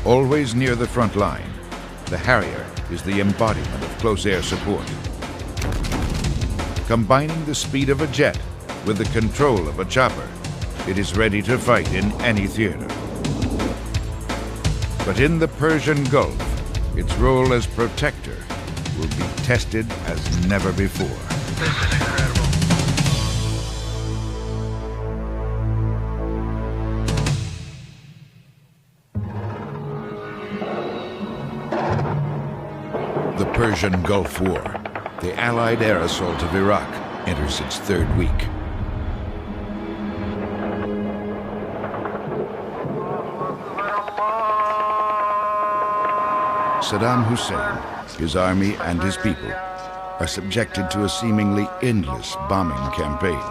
Always near the front line, the Harrier is the embodiment of close air support. Combining the speed of a jet with the control of a chopper, it is ready to fight in any theater. But in the Persian Gulf, its role as protector will be tested as never before. This is incredible. The Persian Gulf War, the Allied air assault of Iraq, enters its third week. Saddam Hussein, his army, and his people are subjected to a seemingly endless bombing campaign.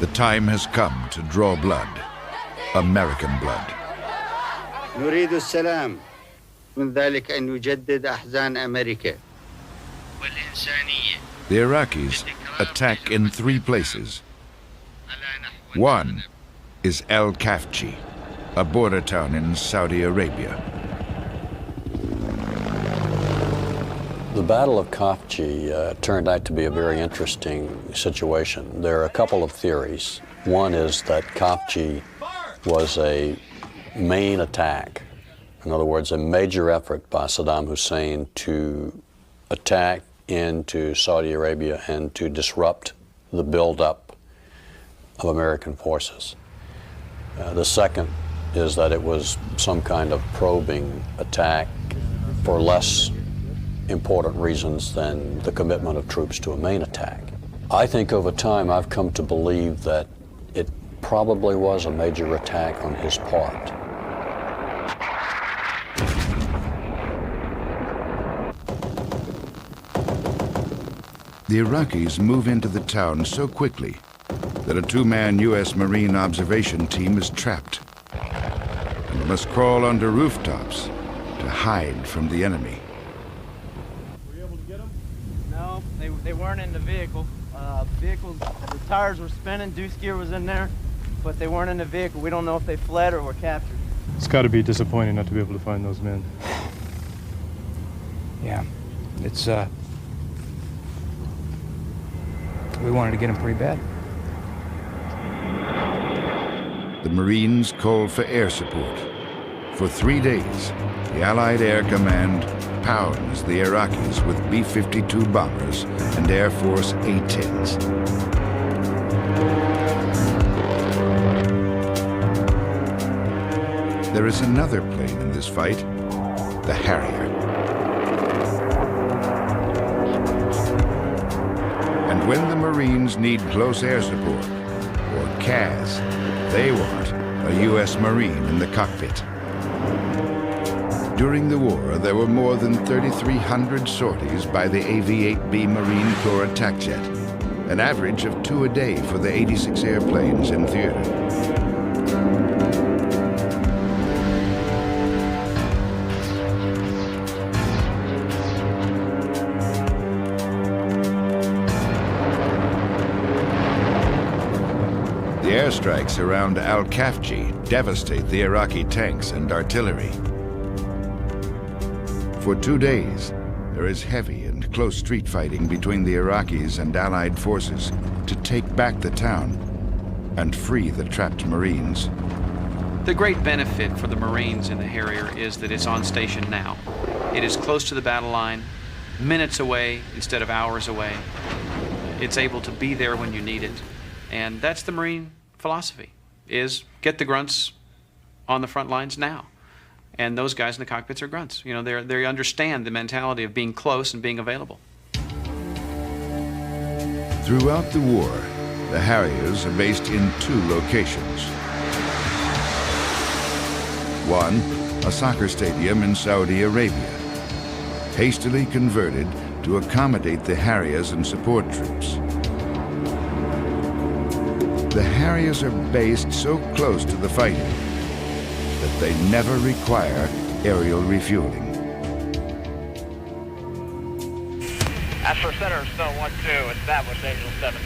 The time has come to draw blood, American blood. نريد السلام من ذلك أن نجدد أحزان أمريكا. The Iraqis attack in 3 places. One is Al-Kafji, a border town in Saudi Arabia. The Battle of Kafji turned out to be a very interesting situation. There are a couple of theories. One is that Kafji was a main attack. In other words, a major effort by Saddam Hussein to attack into Saudi Arabia and to disrupt the buildup of American forces. The second is that it was some kind of probing attack for less important reasons than the commitment of troops to a main attack. I think over time I've come to believe that it probably was a major attack on his part. The Iraqis move into the town so quickly that a 2-man U.S. Marine observation team is trapped and must crawl under rooftops to hide from the enemy. Were you able to get them? No, they weren't in the vehicle. The tires were spinning, deuce gear was in there, but they weren't in the vehicle. We don't know if they fled or were captured. It's got to be disappointing not to be able to find those men. Yeah, it's we wanted to get them pretty bad. The Marines call for air support. For 3 days, the Allied Air Command pounds the Iraqis with B-52 bombers and Air Force A-10s. There is another plane in this fight, the Harrier. And when the Marines need close air support, or CAS, they want a U.S. Marine in the cockpit. During the war, there were more than 3,300 sorties by the AV-8B Marine Corps attack jet, an average of 2 a day for the 86 airplanes in theater. The airstrikes around Al-Kafji devastate the Iraqi tanks and artillery. For 2 days, there is heavy and close street fighting between the Iraqis and Allied forces to take back the town and free the trapped Marines. The great benefit for the Marines in the Harrier is that it's on station now. It is close to the battle line, minutes away instead of hours away. It's able to be there when you need it. And that's the Marine philosophy, is get the grunts on the front lines now. And those guys in the cockpits are grunts. You know, they understand the mentality of being close and being available. Throughout the war, the Harriers are based in 2 locations. One, a soccer stadium in Saudi Arabia, hastily converted to accommodate the Harriers and support troops. The Harriers are based so close to the fighting that they never require aerial refueling. Astro Center, Snow 1-2, established Angel 7.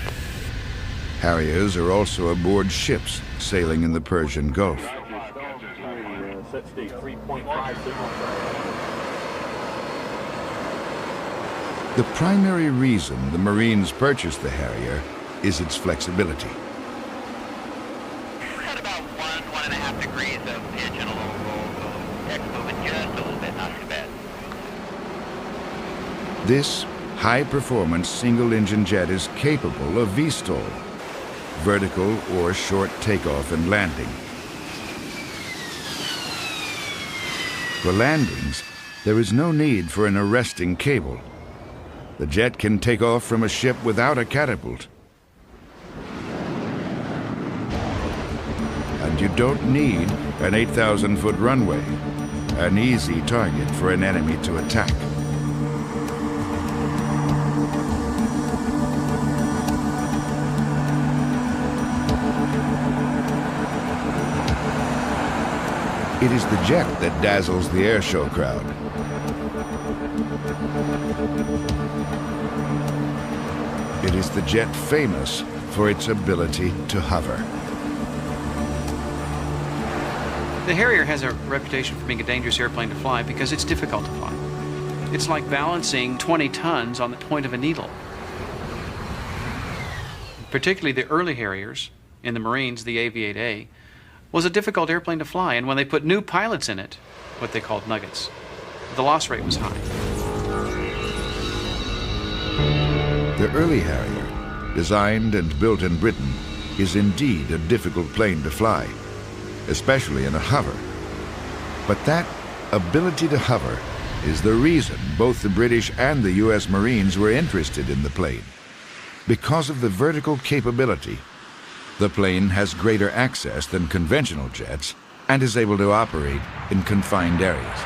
Harriers are also aboard ships sailing in the Persian Gulf. The primary reason the Marines purchased the Harrier is its flexibility. We're at about 1.5 degrees of pitch and a little roll, so deck's moving just a little bit, not too bad. This high-performance single-engine jet is capable of V-stall, vertical or short takeoff and landing. For landings, there is no need for an arresting cable. The jet can take off from a ship without a catapult. And you don't need an 8,000-foot runway, an easy target for an enemy to attack. It is the jet that dazzles the airshow crowd. It is the jet famous for its ability to hover. The Harrier has a reputation for being a dangerous airplane to fly because it's difficult to fly. It's like balancing 20 tons on the point of a needle. Particularly the early Harriers in the Marines, the AV-8A, was a difficult airplane to fly, and when they put new pilots in it, what they called nuggets, the loss rate was high. The early Harrier, designed and built in Britain, is indeed a difficult plane to fly, especially in a hover. But that ability to hover is the reason both the British and the US Marines were interested in the plane. Because of the vertical capability, the plane has greater access than conventional jets and is able to operate in confined areas.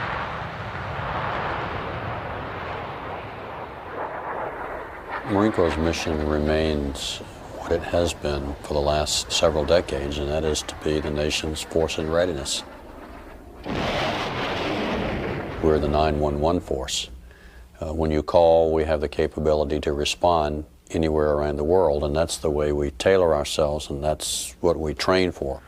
Marine Corps' mission remains what it has been for the last several decades, and that is to be the nation's force in readiness. We're the 911 force. When you call, we have the capability to respond anywhere around the world, and that's the way we tailor ourselves, and that's what we train for.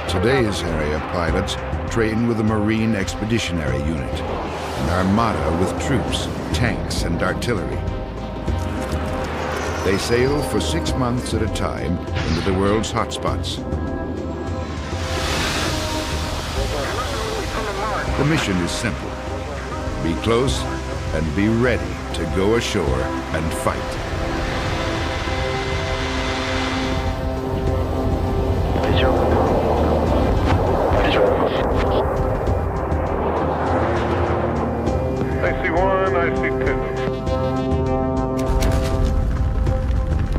Today's Harrier pilots train with the Marine Expeditionary Unit, an armada with troops, tanks, and artillery. They sail for 6 months at a time into the world's hotspots. The mission is simple: be close and be ready to go ashore and fight. I see one, I see two.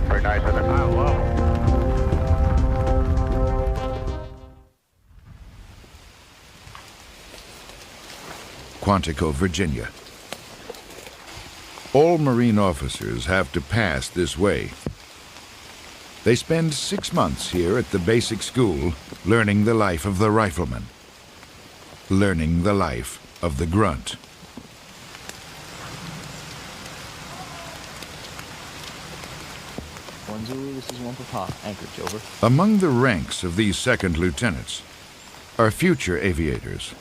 Very nice of it. I love it. Quantico, Virginia. All Marine officers have to pass this way. They spend 6 months here at the basic school learning the life of the rifleman, learning the life of the grunt. One Zulu, this is one Papa. Anchorage, over. Among the ranks of these second lieutenants are future aviators.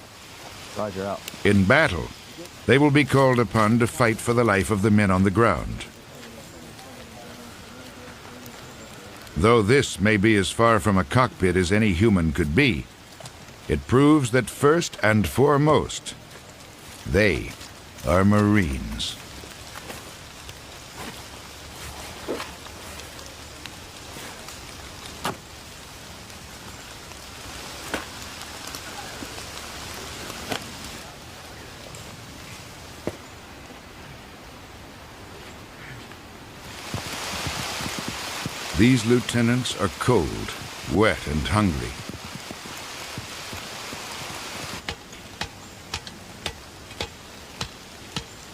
Roger, out. In battle, they will be called upon to fight for the life of the men on the ground. Though this may be as far from a cockpit as any human could be, it proves that first and foremost, they are Marines. These lieutenants are cold, wet, and hungry.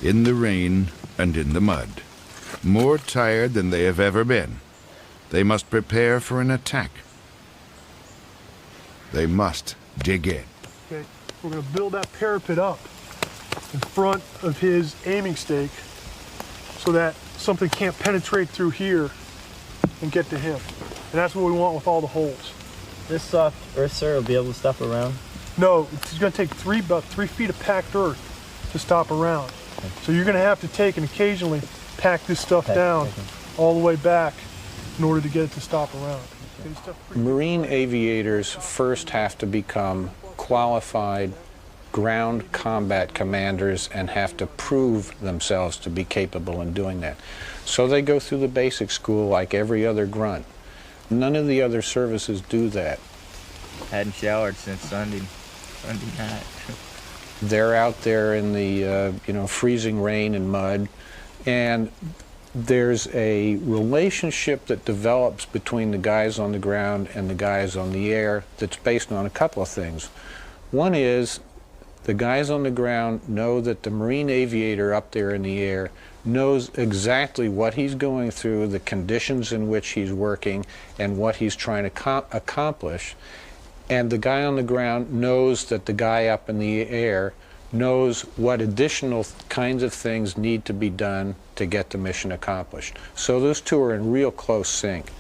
In the rain and in the mud, more tired than they have ever been, they must prepare for an attack. They must dig in. Okay, we're going to build that parapet up in front of his aiming stake so that something can't penetrate through here and get to him. And that's what we want with all the holes. This soft earth, sir, will be able to stop around? No, it's going to take about 3 feet of packed earth to stop around. So you're going to have to take and occasionally pack this stuff down all the way back in order to get it to stop around. Marine aviators first have to become qualified ground combat commanders and have to prove themselves to be capable in doing that. So they go through the basic school like every other grunt. None of the other services do that. Hadn't showered since Sunday night. They're out there in the freezing rain and mud, and there's a relationship that develops between the guys on the ground and the guys on the air that's based on a couple of things. One is the guys on the ground know that the Marine aviator up there in the air knows exactly what he's going through, the conditions in which he's working, and what he's trying to accomplish. And the guy on the ground knows that the guy up in the air knows what additional kinds of things need to be done to get the mission accomplished. So those two are in real close sync.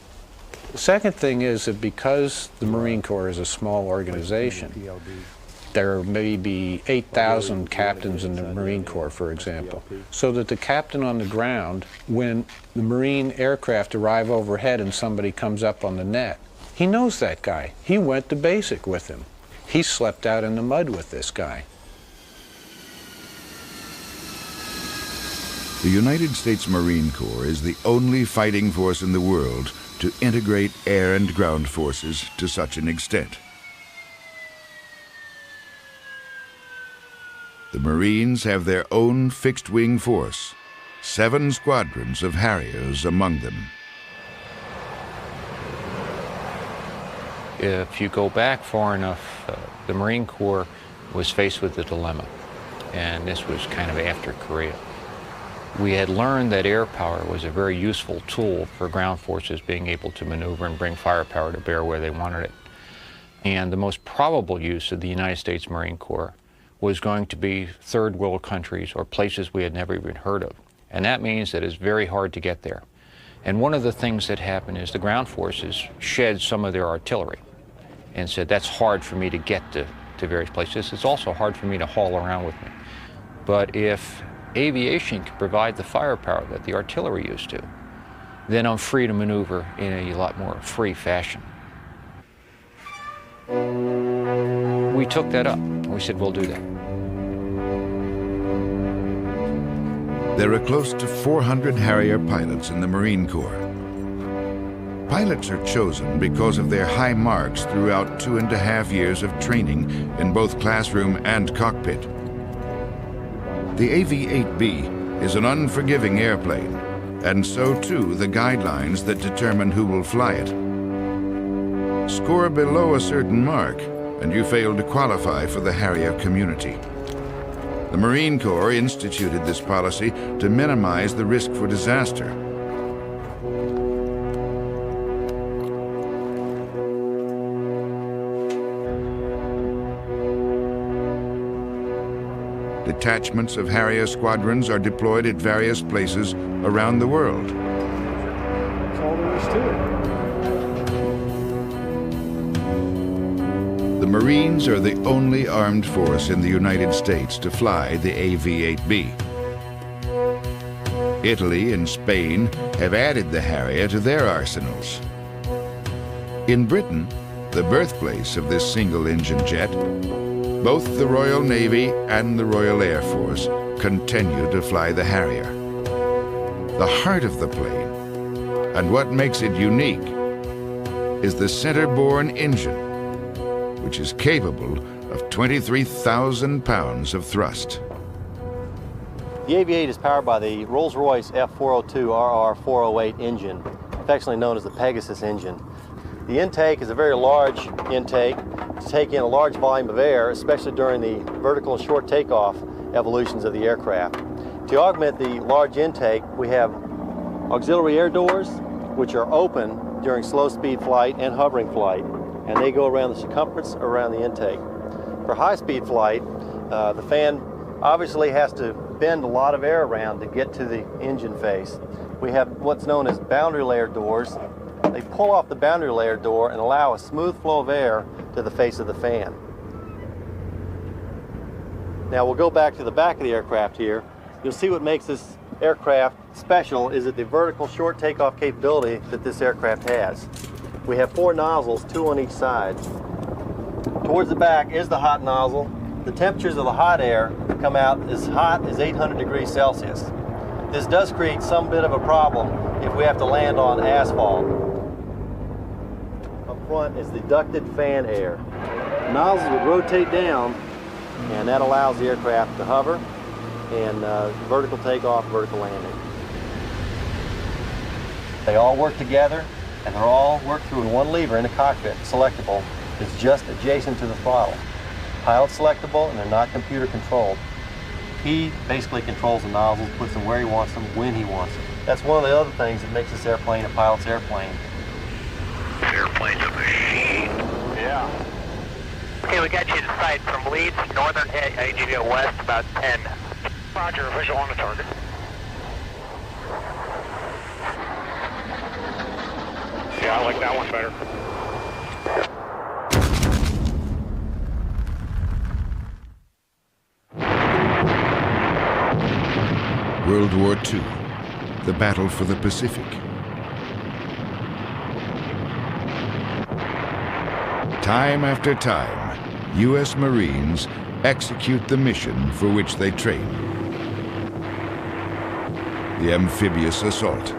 The second thing is that because the Marine Corps is a small organization, there may be 8,000 captains in the Marine Corps, for example, so that the captain on the ground, when the Marine aircraft arrive overhead and somebody comes up on the net, he knows that guy. He went to basic with him. He slept out in the mud with this guy. The United States Marine Corps is the only fighting force in the world to integrate air and ground forces to such an extent. The Marines have their own fixed-wing force, 7 squadrons of Harriers among them. If you go back far enough, the Marine Corps was faced with a dilemma, and this was kind of after Korea. We had learned that air power was a very useful tool for ground forces being able to maneuver and bring firepower to bear where they wanted it. And the most probable use of the United States Marine Corps was going to be third world countries or places we had never even heard of. And that means that it's very hard to get there. And one of the things that happened is the ground forces shed some of their artillery and said, that's hard for me to get to various places. It's also hard for me to haul around with me. But if aviation can provide the firepower that the artillery used to, then I'm free to maneuver in a lot more free fashion. We took that up. We said, we'll do that. There are close to 400 Harrier pilots in the Marine Corps. Pilots are chosen because of their high marks throughout 2.5 years of training in both classroom and cockpit. The AV-8B is an unforgiving airplane, and so too the guidelines that determine who will fly it. Score below a certain mark, and you fail to qualify for the Harrier community. The Marine Corps instituted this policy to minimize the risk for disaster. Detachments of Harrier squadrons are deployed at various places around the world. That's all there is to it. The Marines are the only armed force in the United States to fly the AV-8B. Italy and Spain have added the Harrier to their arsenals. In Britain, the birthplace of this single-engine jet, both the Royal Navy and the Royal Air Force continue to fly the Harrier. The heart of the plane, and what makes it unique, is the center-borne engine, which is capable of 23,000 pounds of thrust. The AV-8 is powered by the Rolls-Royce F402RR408 engine, affectionately known as the Pegasus engine. The intake is a very large intake to take in a large volume of air, especially during the vertical and short takeoff evolutions of the aircraft. To augment the large intake, we have auxiliary air doors, which are open during slow speed flight and hovering flight. and they go around the circumference around the intake. For high-speed flight, the fan obviously has to bend a lot of air around to get to the engine face. We have what's known as boundary layer doors. They pull off the boundary layer door and allow a smooth flow of air to the face of the fan. Now we'll go back to the back of the aircraft here. You'll see what makes this aircraft special is that the vertical short takeoff capability that this aircraft has. We have 4 nozzles, 2 on each side. Towards the back is the hot nozzle. The temperatures of the hot air come out as hot as 800 degrees Celsius. This does create some bit of a problem if we have to land on asphalt. Up front is the ducted fan air. The nozzles would rotate down, and that allows the aircraft to hover and vertical takeoff, vertical landing. They all work together, and they're all worked through in one lever in the cockpit, selectable. It's just adjacent to the throttle. Pilot selectable, and they're not computer controlled. He basically controls the nozzles, puts them where he wants them, when he wants them. That's one of the other things that makes this airplane a pilot's airplane. This airplane's a machine. Yeah. Okay, we got you to sight from Leeds, northern AGV west, about 10. Roger, visual on the target. Yeah, I like that one better. World War II, the battle for the Pacific. Time after time, U.S. Marines execute the mission for which they train. The amphibious assault.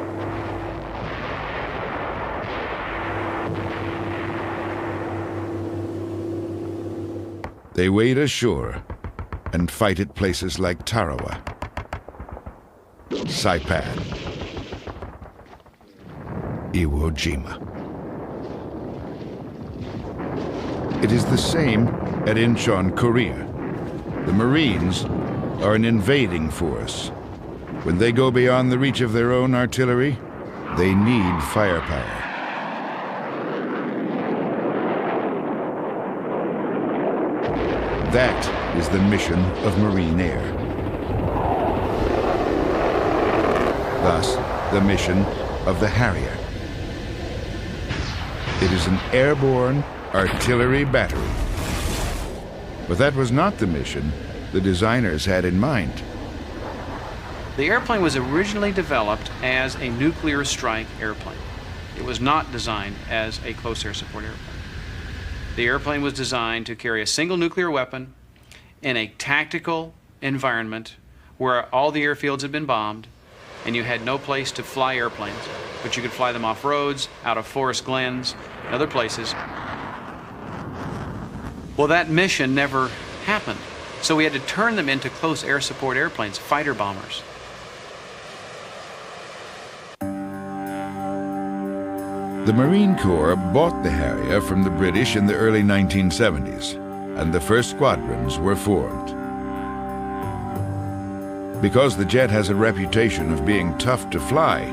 They wade ashore and fight at places like Tarawa, Saipan, Iwo Jima. It is the same at Incheon, Korea. The Marines are an invading force. When they go beyond the reach of their own artillery, they need firepower. That is the mission of Marine Air. Thus, the mission of the Harrier. It is an airborne artillery battery. But that was not the mission the designers had in mind. The airplane was originally developed as a nuclear strike airplane. It was not designed as a close air support airplane. The airplane was designed to carry a single nuclear weapon in a tactical environment where all the airfields had been bombed and you had no place to fly airplanes, but you could fly them off roads, out of forest glens, and other places. Well, that mission never happened. So we had to turn them into close air support airplanes, fighter bombers. The Marine Corps bought the Harrier from the British in the early 1970s, and the first squadrons were formed. Because the jet has a reputation of being tough to fly,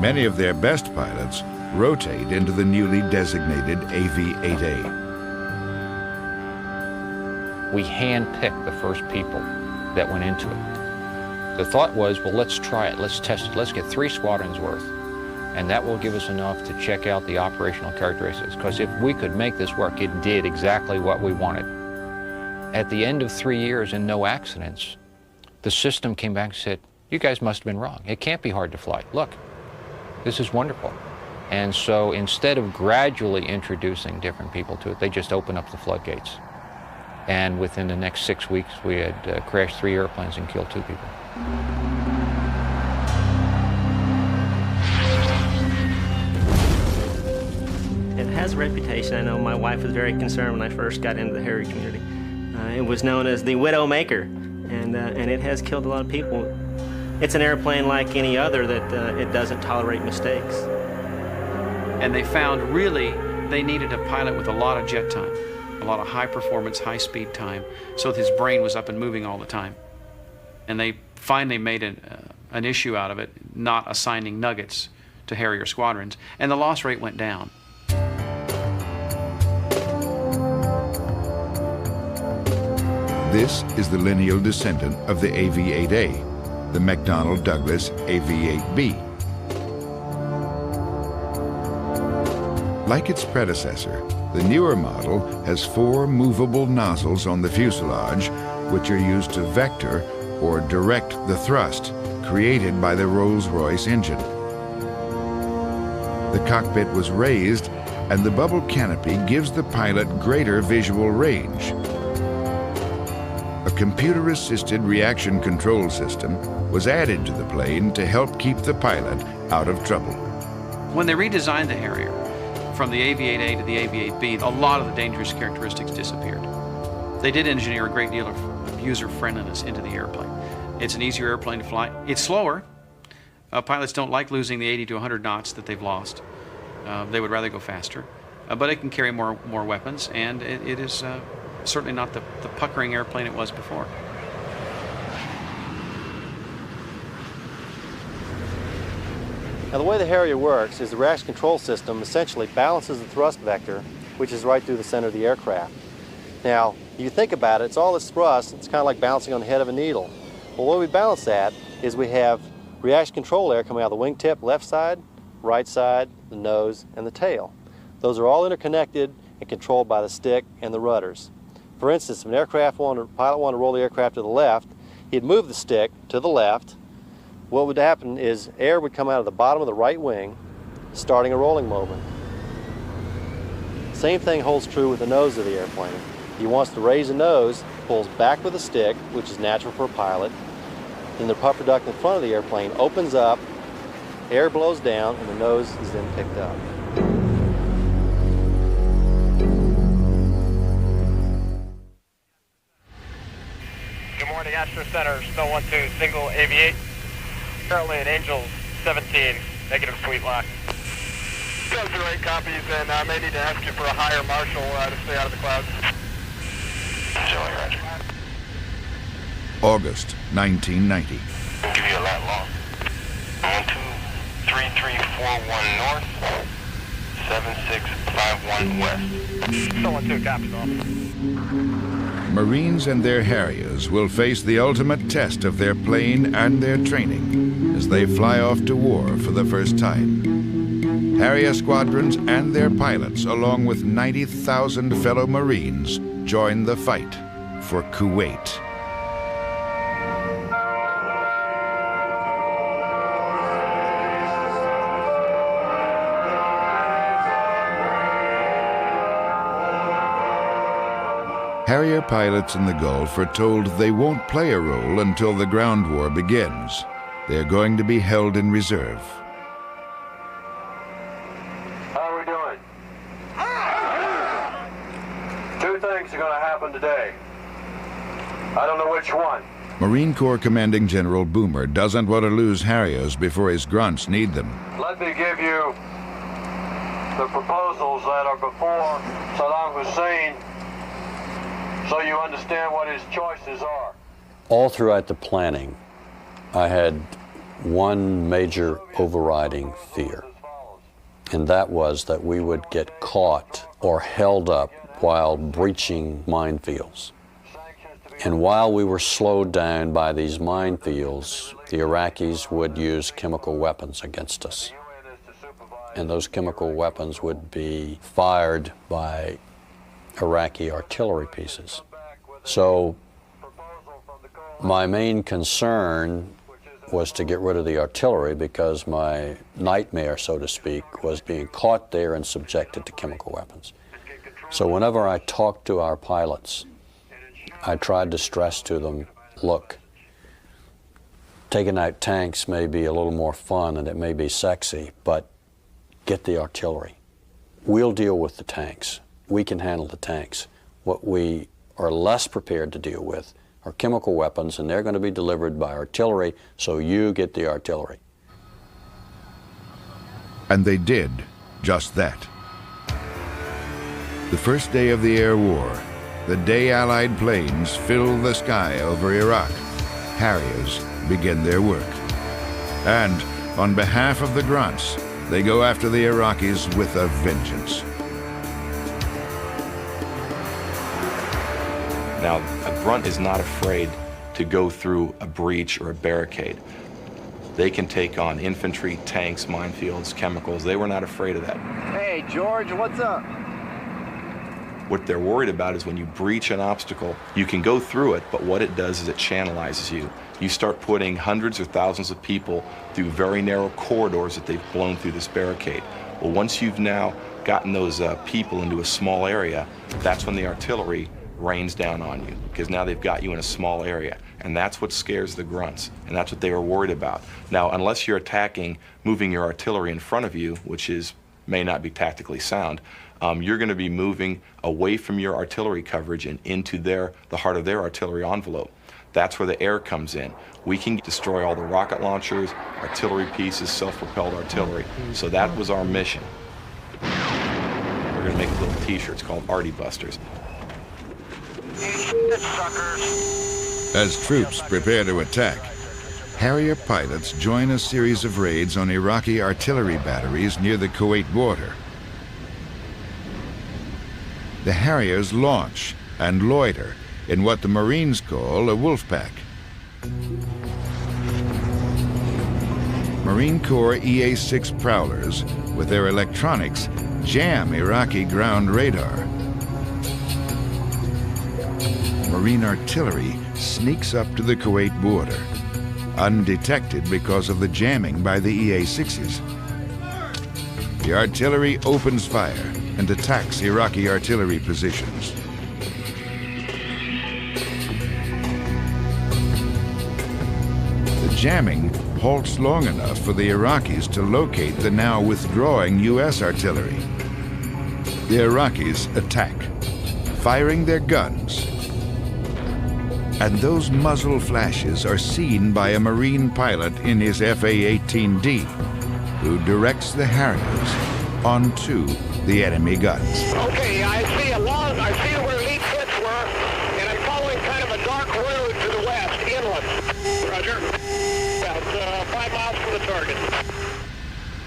many of their best pilots rotate into the newly designated AV-8A. We handpicked the first people that went into it. The thought was, well, let's try it, let's test it, let's get 3 squadrons worth. And that will give us enough to check out the operational characteristics. Because if we could make this work, it did exactly what we wanted. At the end of 3 years and no accidents, the system came back and said, you guys must have been wrong. It can't be hard to fly. Look, this is wonderful. And so instead of gradually introducing different people to it, they just opened up the floodgates. And within the next 6 weeks, we had crashed 3 airplanes and killed 2 people. It has a reputation. I know my wife was very concerned when I first got into the Harrier community. It was known as the widow maker, and it has killed a lot of people. It's an airplane like any other that it doesn't tolerate mistakes. And they found really they needed a pilot with a lot of jet time, a lot of high performance, high speed time, so that his brain was up and moving all the time. And they finally made an issue out of it, not assigning nuggets to Harrier squadrons, and the loss rate went down. This is the lineal descendant of the AV-8A, the McDonnell Douglas AV-8B. Like its predecessor, the newer model has 4 movable nozzles on the fuselage, which are used to vector or direct the thrust created by the Rolls-Royce engine. The cockpit was raised, and the bubble canopy gives the pilot greater visual range. A computer-assisted reaction control system was added to the plane to help keep the pilot out of trouble. When they redesigned the Harrier, from the AV-8A to the AV-8B, a lot of the dangerous characteristics disappeared. They did engineer a great deal of user-friendliness into the airplane. It's an easier airplane to fly. It's slower. Pilots don't like losing the 80 to 100 knots that they've lost. They would rather go faster. But it can carry more weapons, and it is certainly not the puckering airplane it was before. Now the way the Harrier works is the reaction control system essentially balances the thrust vector, which is right through the center of the aircraft. Now, if you think about it, it's all this thrust, it's kind of like balancing on the head of a needle. Well, the way we balance that is we have reaction control air coming out of the wingtip, left side, right side, the nose, and the tail. Those are all interconnected and controlled by the stick and the rudders. For instance, if a pilot wanted to roll the aircraft to the left, he'd move the stick to the left. What would happen is air would come out of the bottom of the right wing, starting a rolling movement. Same thing holds true with the nose of the airplane. He wants to raise the nose, pulls back with the stick, which is natural for a pilot. Then the puffer duct in front of the airplane opens up, air blows down, and the nose is then picked up. Good morning, Astro Center, Snow 12, single AV-8. Currently at Angels 17, negative sweet lock. Those are 8 copies, and I may need to ask you for a higher marshal to stay out of the clouds. Roger. August 1990. I'll give you a lat long. 123341 north, 7651 west. Snow 12, copies off. Marines and their Harriers will face the ultimate test of their plane and their training as they fly off to war for the first time. Harrier squadrons and their pilots, along with 90,000 fellow Marines, join the fight for Kuwait. Harrier pilots in the Gulf are told they won't play a role until the ground war begins. They're going to be held in reserve. How are we doing? 2 things are going to happen today. I don't know which one. Marine Corps Commanding General Boomer doesn't want to lose Harriers before his grunts need them. Let me give you the proposals that are before Saddam Hussein so you understand what his choices are. All throughout the planning, I had one major overriding fear, and that was that we would get caught or held up while breaching minefields. And while we were slowed down by these minefields, the Iraqis would use chemical weapons against us. And those chemical weapons would be fired by Iraqi artillery pieces. So my main concern was to get rid of the artillery, because my nightmare, so to speak, was being caught there and subjected to chemical weapons. So whenever I talked to our pilots, I tried to stress to them, look, taking out tanks may be a little more fun and it may be sexy, but get the artillery. We'll deal with the tanks. We can handle the tanks. What we are less prepared to deal with are chemical weapons, and they're going to be delivered by artillery, so you get the artillery. And they did just that. The first day of the air war, the day Allied planes fill the sky over Iraq, Harriers begin their work. And on behalf of the grunts, they go after the Iraqis with a vengeance. Now, a grunt is not afraid to go through a breach or a barricade. They can take on infantry, tanks, minefields, chemicals. They were not afraid of that. Hey, George, what's up? What they're worried about is when you breach an obstacle, you can go through it, but what it does is it channelizes you. You start putting hundreds or thousands of people through very narrow corridors that they've blown through this barricade. Well, once you've now gotten those people into a small area, that's when the artillery rains down on you, because now they've got you in a small area. And that's what scares the grunts, and that's what they were worried about. Now, unless you're attacking, moving your artillery in front of you, which may not be tactically sound, you're going to be moving away from your artillery coverage and into the heart of their artillery envelope. That's where the air comes in. We can destroy all the rocket launchers, artillery pieces, self-propelled artillery. So that was our mission. We're going to make a little t-shirt. It's called Artie Busters. As troops prepare to attack, Harrier pilots join a series of raids on Iraqi artillery batteries near the Kuwait border. The Harriers launch and loiter in what the Marines call a wolf pack. Marine Corps EA-6 Prowlers, with their electronics, jam Iraqi ground radar. Marine artillery sneaks up to the Kuwait border, undetected because of the jamming by the EA-6s. The artillery opens fire and attacks Iraqi artillery positions. The jamming halts long enough for the Iraqis to locate the now withdrawing U.S. artillery. The Iraqis attack, firing their guns. And those muzzle flashes are seen by a Marine pilot in his FA-18D, who directs the Harriers onto the enemy guns. Okay, I see where lead pits were, and I'm following kind of a dark road to the west, inland. Roger. About 5 miles from the target.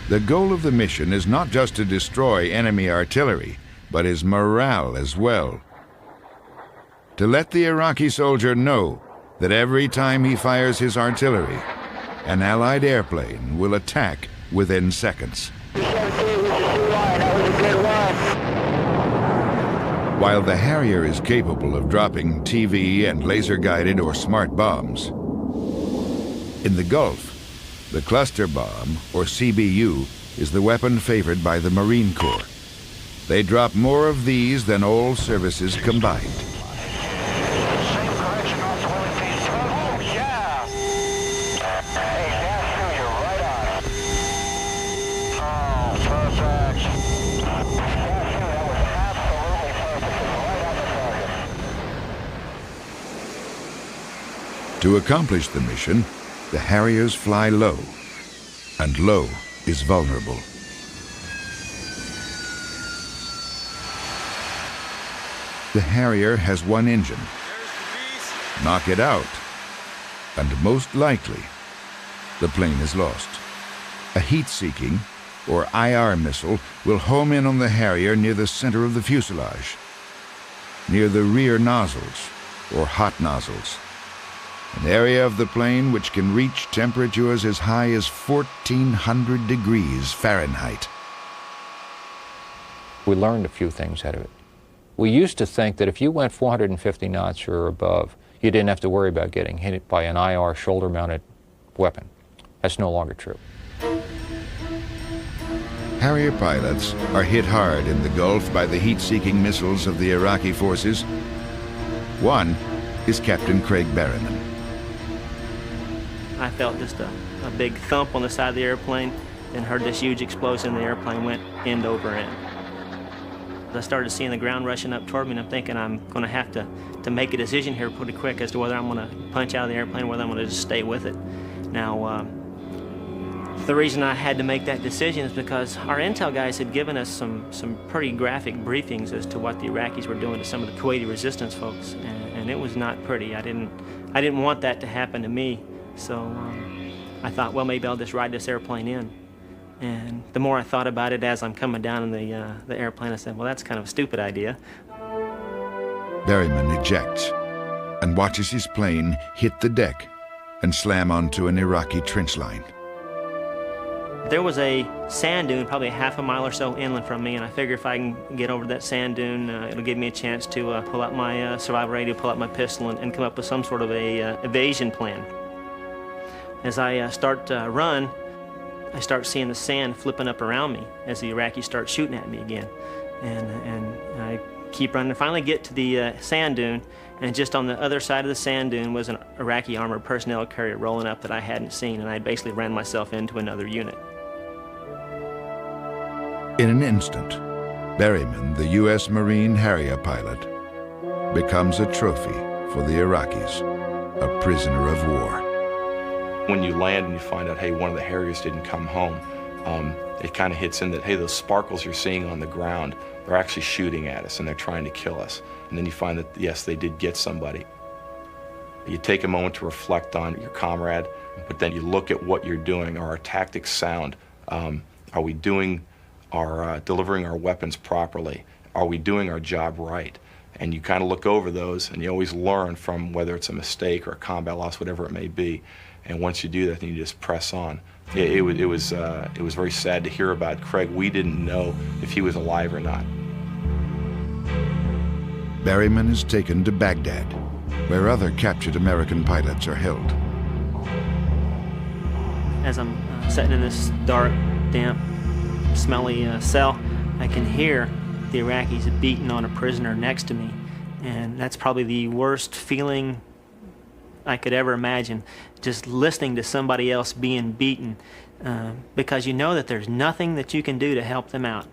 The goal of the mission is not just to destroy enemy artillery, but his morale as well. To let the Iraqi soldier know that every time he fires his artillery, an Allied airplane will attack within seconds. While the Harrier is capable of dropping TV and laser-guided or smart bombs, in the Gulf, the cluster bomb, or CBU, is the weapon favored by the Marine Corps. They drop more of these than all services combined. To accomplish the mission, the Harriers fly low, and low is vulnerable. The Harrier has one engine. Knock it out, and most likely, the plane is lost. A heat-seeking, or IR missile, will home in on the Harrier near the center of the fuselage, near the rear nozzles, or hot nozzles, an area of the plane which can reach temperatures as high as 1,400 degrees Fahrenheit. We learned a few things out of it. We used to think that if you went 450 knots or above, you didn't have to worry about getting hit by an IR shoulder-mounted weapon. That's no longer true. Harrier pilots are hit hard in the Gulf by the heat-seeking missiles of the Iraqi forces. One is Captain Craig Berryman. I felt just a big thump on the side of the airplane and heard this huge explosion. The airplane went end over end. I started seeing the ground rushing up toward me, and I'm thinking I'm going to have to make a decision here pretty quick as to whether I'm going to punch out of the airplane or whether I'm going to just stay with it. Now, the reason I had to make that decision is because our intel guys had given us some pretty graphic briefings as to what the Iraqis were doing to some of the Kuwaiti resistance folks, and it was not pretty. I didn't want that to happen to me, so I thought, well, maybe I'll just ride this airplane in. And the more I thought about it as I'm coming down in the airplane, I said, well, that's kind of a stupid idea. Berryman ejects, and watches his plane hit the deck and slam onto an Iraqi trench line. There was a sand dune probably a half a mile or so inland from me, and I figure if I can get over that sand dune, it'll give me a chance to pull out my survival radio, pull out my pistol, and come up with some sort of a evasion plan. As I start to run, I start seeing the sand flipping up around me as the Iraqis start shooting at me again. And I keep running. I finally get to the sand dune, and just on the other side of the sand dune was an Iraqi armored personnel carrier rolling up that I hadn't seen, and I basically ran myself into another unit. In an instant, Berryman, the U.S. Marine Harrier pilot, becomes a trophy for the Iraqis, a prisoner of war. When you land and you find out, hey, one of the Harriers didn't come home, it kind of hits in that, hey, those sparkles you're seeing on the ground, they're actually shooting at us and they're trying to kill us. And then you find that, yes, they did get somebody. You take a moment to reflect on your comrade, but then you look at what you're doing. Are our tactics sound? Are we delivering our weapons properly? Are we doing our job right? And you kind of look over those, and you always learn from whether it's a mistake or a combat loss, whatever it may be. And once you do that, then you just press on. It was very sad to hear about Craig. We didn't know if he was alive or not. Berryman is taken to Baghdad, where other captured American pilots are held. As I'm sitting in this dark, damp, smelly cell, I can hear the Iraqis beating on a prisoner next to me, and that's probably the worst feeling I could ever imagine, just listening to somebody else being beaten, because you know that there's nothing that you can do to help them out.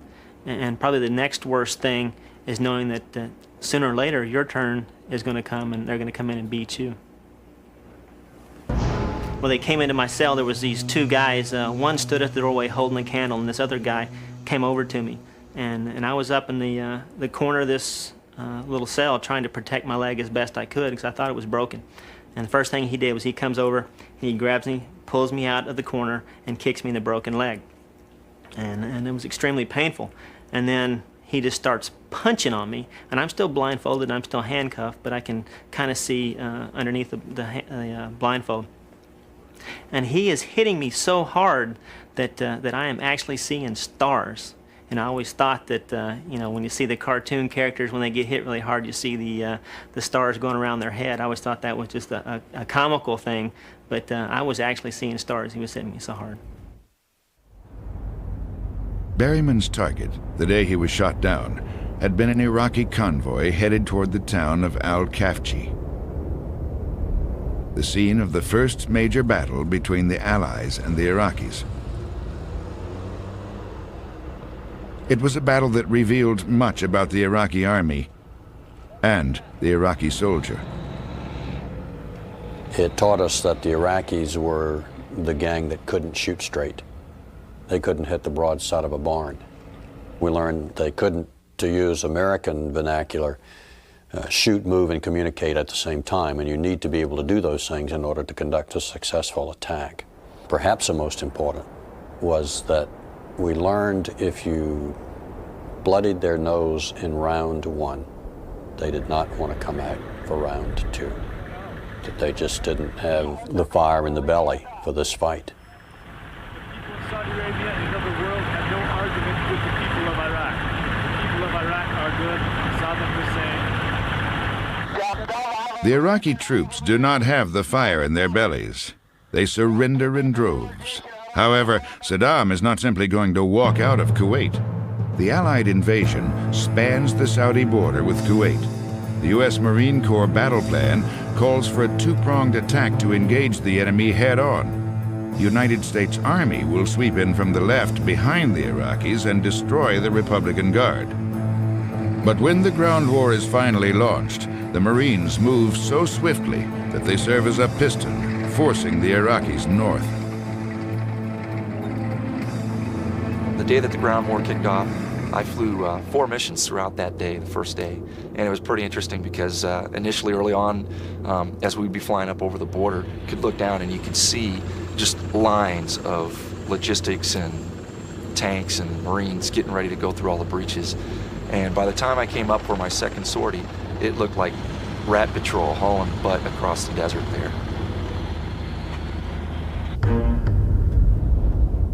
And probably the next worst thing is knowing that sooner or later your turn is going to come and they're going to come in and beat you. When they came into my cell, there was these two guys. One stood at the doorway holding a candle, and this other guy came over to me. And I was up in the corner of this little cell trying to protect my leg as best I could because I thought it was broken. And the first thing he did was he comes over, he grabs me, pulls me out of the corner, and kicks me in the broken leg. And it was extremely painful. And then he just starts punching on me, and I'm still blindfolded, I'm still handcuffed, but I can kind of see underneath the blindfold. And he is hitting me so hard that I am actually seeing stars. And I always thought that, when you see the cartoon characters, when they get hit really hard, you see the stars going around their head. I always thought that was just a comical thing, but I was actually seeing stars. He was hitting me so hard. Berryman's target, the day he was shot down, had been an Iraqi convoy headed toward the town of Al-Kafji, the scene of the first major battle between the Allies and the Iraqis. It was a battle that revealed much about the Iraqi army and the Iraqi soldier. It taught us that the Iraqis were the gang that couldn't shoot straight. They couldn't hit the broadside of a barn. We learned they couldn't, to use American vernacular, shoot, move, and communicate at the same time, and you need to be able to do those things in order to conduct a successful attack. Perhaps the most important was that we learned if you bloodied their nose in round one, they did not want to come out for round two. That they just didn't have the fire in the belly for this fight. Saudi Arabia and the world have no argument with the people of Iraq. The people of Iraq are good. Saddam Hussein. The Iraqi troops do not have the fire in their bellies. They surrender in droves. However, Saddam is not simply going to walk out of Kuwait. The Allied invasion spans the Saudi border with Kuwait. The U.S. Marine Corps battle plan calls for a two-pronged attack to engage the enemy head-on. The United States Army will sweep in from the left behind the Iraqis and destroy the Republican Guard. But when the ground war is finally launched, the Marines move so swiftly that they serve as a piston, forcing the Iraqis north. The day that the ground war kicked off, I flew 4 missions throughout that day, the first day. And it was pretty interesting because initially early on, as we'd be flying up over the border, you could look down and you could see just lines of logistics and tanks and Marines getting ready to go through all the breaches. And by the time I came up for my second sortie, it looked like rat patrol hauling butt across the desert there.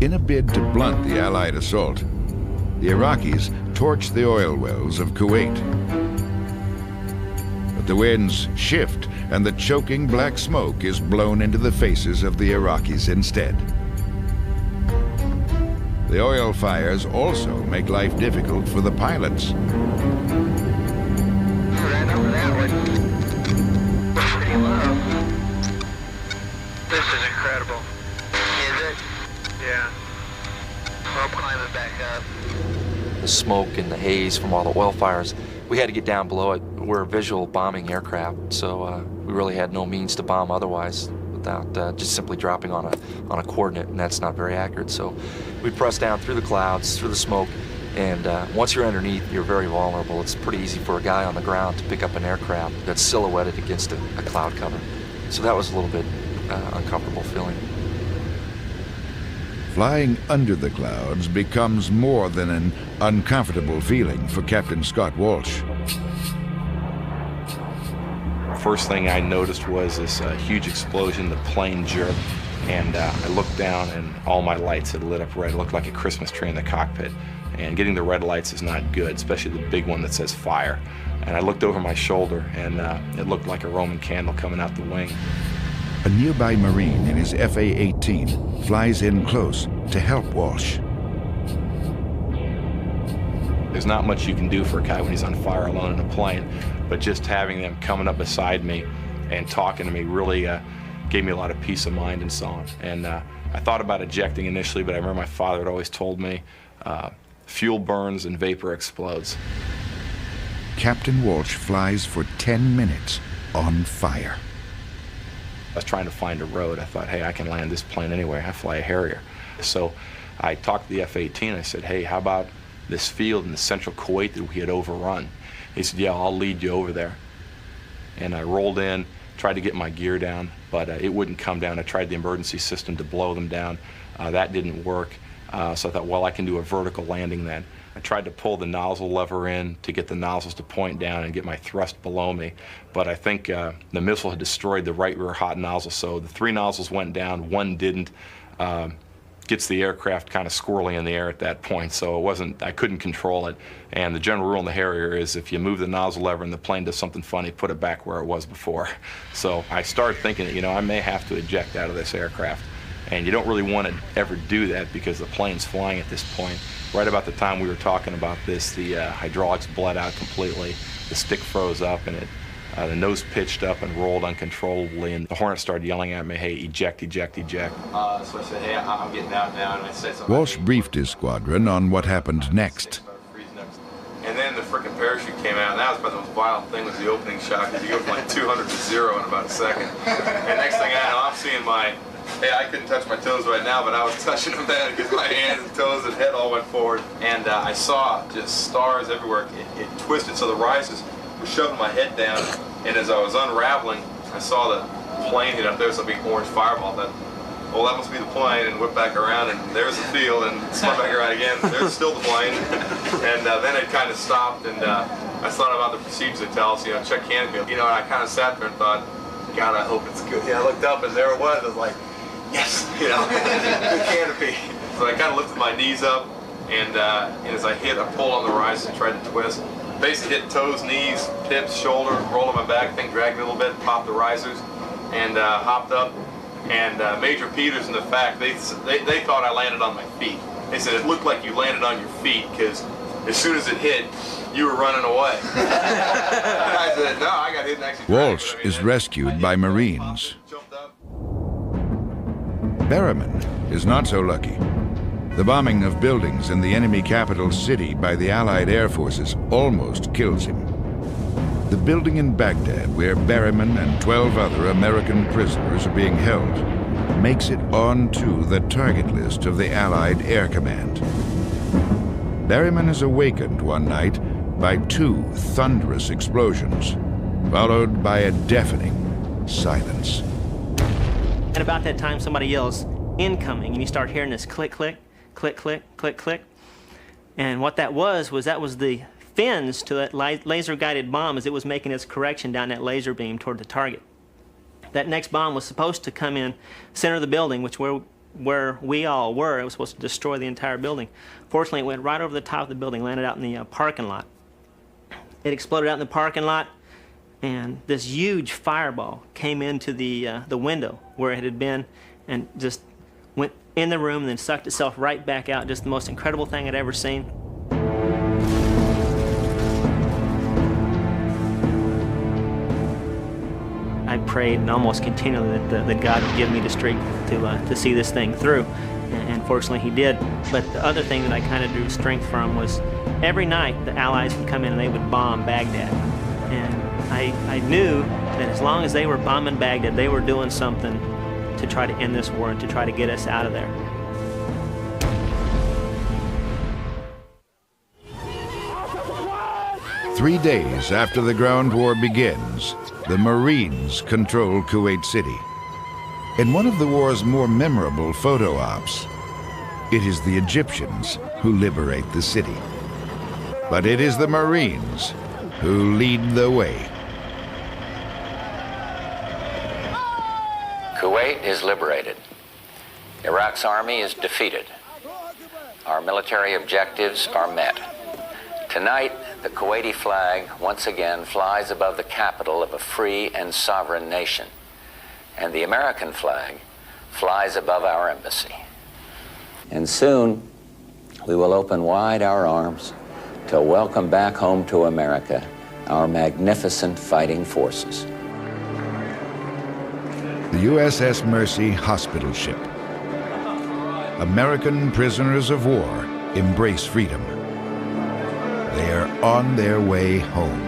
In a bid to blunt the Allied assault, the Iraqis torched the oil wells of Kuwait. But the winds shift, and the choking black smoke is blown into the faces of the Iraqis instead. The oil fires also make life difficult for the pilots. Right over that one. Pretty low. This is incredible. Is it? Yeah. I'll climb it back up. The smoke and the haze from all the oil fires, we had to get down below it. We're a visual bombing aircraft, so we really had no means to bomb otherwise without just simply dropping on a coordinate, and that's not very accurate. So we pressed down through the clouds, through the smoke, and once you're underneath, you're very vulnerable. It's pretty easy for a guy on the ground to pick up an aircraft that's silhouetted against a cloud cover. So that was a little bit uncomfortable feeling. Flying under the clouds becomes more than an uncomfortable feeling for Captain Scott Walsh. First thing I noticed was this huge explosion, the plane jerked, and I looked down and all my lights had lit up red. It looked like a Christmas tree in the cockpit. And getting the red lights is not good, especially the big one that says fire. And I looked over my shoulder and it looked like a Roman candle coming out the wing. A nearby Marine in his FA-18 flies in close to help Walsh. There's not much you can do for a guy when he's on fire alone in a plane, but just having them coming up beside me and talking to me really gave me a lot of peace of mind and so on. And I thought about ejecting initially, but I remember my father had always told me, fuel burns and vapor explodes. Captain Walsh flies for 10 minutes on fire. I was trying to find a road. I thought, hey, I can land this plane anywhere. I fly a Harrier. So I talked to the F-18. I said, hey, how about this field in the central Kuwait that we had overrun? He said, yeah, I'll lead you over there. And I rolled in, tried to get my gear down, but it wouldn't come down. I tried the emergency system to blow them down. That didn't work. So I thought, well, I can do a vertical landing then. I tried to pull the nozzle lever in to get the nozzles to point down and get my thrust below me, but I think the missile had destroyed the right rear hot nozzle, so the 3 nozzles went down, 1 didn't. Gets the aircraft kind of squirrely in the air at that point, so I couldn't control it. And the general rule in the Harrier is if you move the nozzle lever and the plane does something funny, put it back where it was before. So I started thinking that, I may have to eject out of this aircraft. And you don't really want to ever do that because the plane's flying at this point. Right about the time we were talking about this, the hydraulics bled out completely, the stick froze up, and the nose pitched up and rolled uncontrollably, and the Hornet started yelling at me, hey, eject, eject, eject. So I said, hey, I'm getting out now, and I said something. Walsh briefed his squadron on what happened next. And then the frickin' parachute came out, and that was about the most violent thing was the opening shot, because you go from like 200 to 0 in about a second. And next thing I know, I'm seeing hey, I couldn't touch my toes right now, but I was touching them then because my hands and toes and head all went forward. And I saw just stars everywhere. It twisted, so the risers were shoving my head down. And as I was unraveling, I saw the plane hit up there, so a big orange fireball. That must be the plane, and whipped back around, and there's the field, and spun back around again. There's still the plane. And then it kind of stopped, and I thought about the procedures they tell us, check canopy. And I kind of sat there and thought, God, I hope it's good. I looked up, and there it was. I was like, yes, good canopy. So I kind of lifted my knees up, and as I hit, I pulled on the riser and tried to twist. Basically hit toes, knees, hips, shoulder, rolled on my back, dragged me a little bit, popped the risers, and hopped up. And Major Peters and the FAC, they thought I landed on my feet. They said it looked like you landed on your feet because as soon as it hit, you were running away. And I said, no, I got hit and actually. Walsh is rescued by Marines. Berryman is not so lucky. The bombing of buildings in the enemy capital city by the Allied air forces almost kills him. The building in Baghdad, where Berryman and 12 other American prisoners are being held, makes it onto the target list of the Allied Air Command. Berryman is awakened one night by 2 thunderous explosions, followed by a deafening silence. At about that time, somebody yells, incoming, and you start hearing this click, click, click, click, click, click. And what that was the fins to that laser-guided bomb as it was making its correction down that laser beam toward the target. That next bomb was supposed to come in center of the building, which where we all were. It was supposed to destroy the entire building. Fortunately, it went right over the top of the building, landed out in the parking lot. It exploded out in the parking lot, and this huge fireball came into the window where it had been and just went in the room and then sucked itself right back out. Just the most incredible thing I'd ever seen. I prayed almost continually that God would give me the strength to see this thing through, and fortunately He did. But the other thing that I kind of drew strength from was every night the Allies would come in and they would bomb Baghdad, and I knew that as long as they were bombing Baghdad, they were doing something to try to end this war and to try to get us out of there. Three days after the ground war begins, the Marines control Kuwait City. In one of the war's more memorable photo ops, it is the Egyptians who liberate the city. But it is the Marines who lead the way. Kuwait is liberated. Iraq's army is defeated. Our military objectives are met. Tonight, the Kuwaiti flag once again flies above the capital of a free and sovereign nation, and the American flag flies above our embassy. And soon, we will open wide our arms to welcome back home to America our magnificent fighting forces. The USS Mercy hospital ship. American prisoners of war embrace freedom. They are on their way home.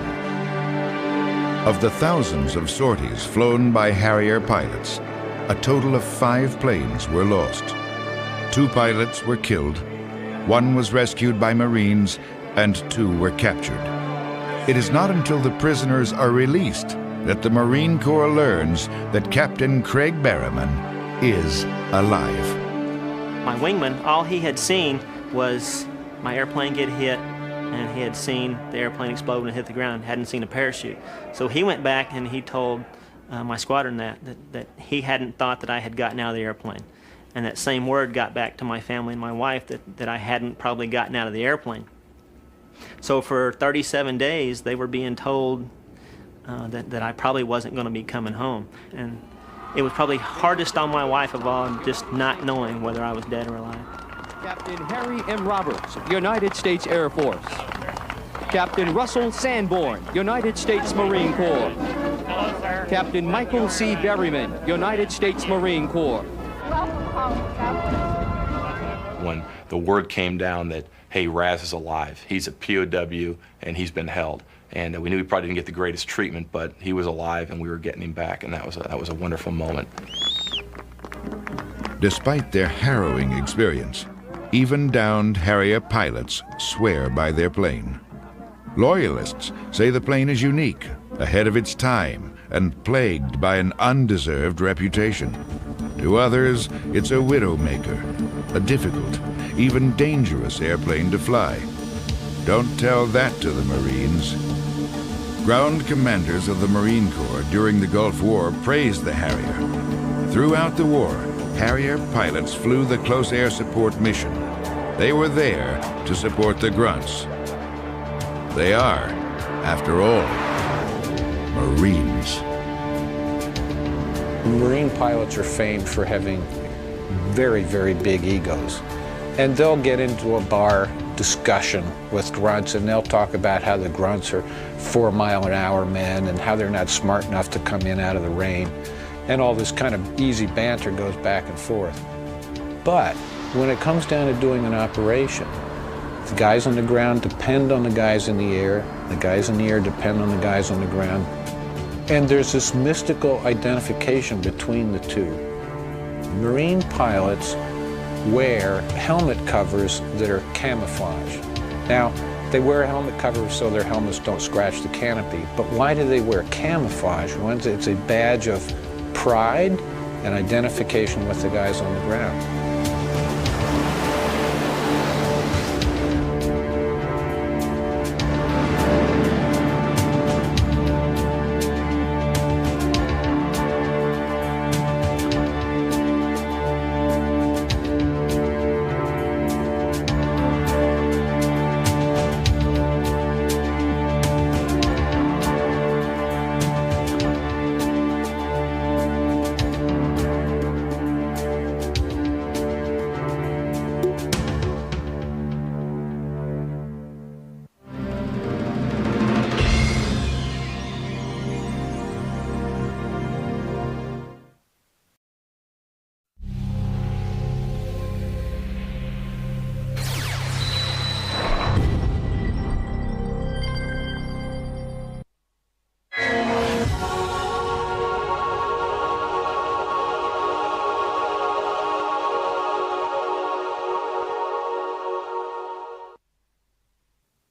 Of the thousands of sorties flown by Harrier pilots, a total of 5 planes were lost. 2 pilots were killed, 1 was rescued by Marines, and 2 were captured. It is not until the prisoners are released that the Marine Corps learns that Captain Craig Berryman is alive. My wingman, all he had seen was my airplane get hit, and he had seen the airplane explode and hit the ground, hadn't seen a parachute. So he went back and he told my squadron that he hadn't thought that I had gotten out of the airplane. And that same word got back to my family and my wife that I hadn't probably gotten out of the airplane. So for 37 days, they were being told that I probably wasn't going to be coming home. And it was probably hardest on my wife of all, just not knowing whether I was dead or alive. Captain Harry M. Roberts, United States Air Force. Captain Russell Sanborn, United States Marine Corps. Hello, sir. Captain Michael C. Berryman, United States Marine Corps. When the word came down that, hey, Raz is alive, he's a POW, and he's been held. And we knew he probably didn't get the greatest treatment, but he was alive and we were getting him back, and that was a wonderful moment. Despite their harrowing experience, even downed Harrier pilots swear by their plane. Loyalists say the plane is unique, ahead of its time, and plagued by an undeserved reputation. To others, it's a widowmaker, a difficult, even dangerous airplane to fly. Don't tell that to the Marines. Ground commanders of the Marine Corps during the Gulf War praised the Harrier. Throughout the war, Harrier pilots flew the close air support mission. They were there to support the grunts. They are, after all, Marines. Marine pilots are famed for having very, very big egos. And they'll get into a bar discussion with grunts, and they'll talk about how the grunts are 4-mile-an-hour men and how they're not smart enough to come in out of the rain. And all this kind of easy banter goes back and forth. But when it comes down to doing an operation, the guys on the ground depend on the guys in the air, the guys in the air depend on the guys on the ground, and there's this mystical identification between the two. Marine pilots wear helmet covers that are camouflage. Now, they wear helmet covers so their helmets don't scratch the canopy, but why do they wear camouflage? It's a badge of pride and identification with the guys on the ground.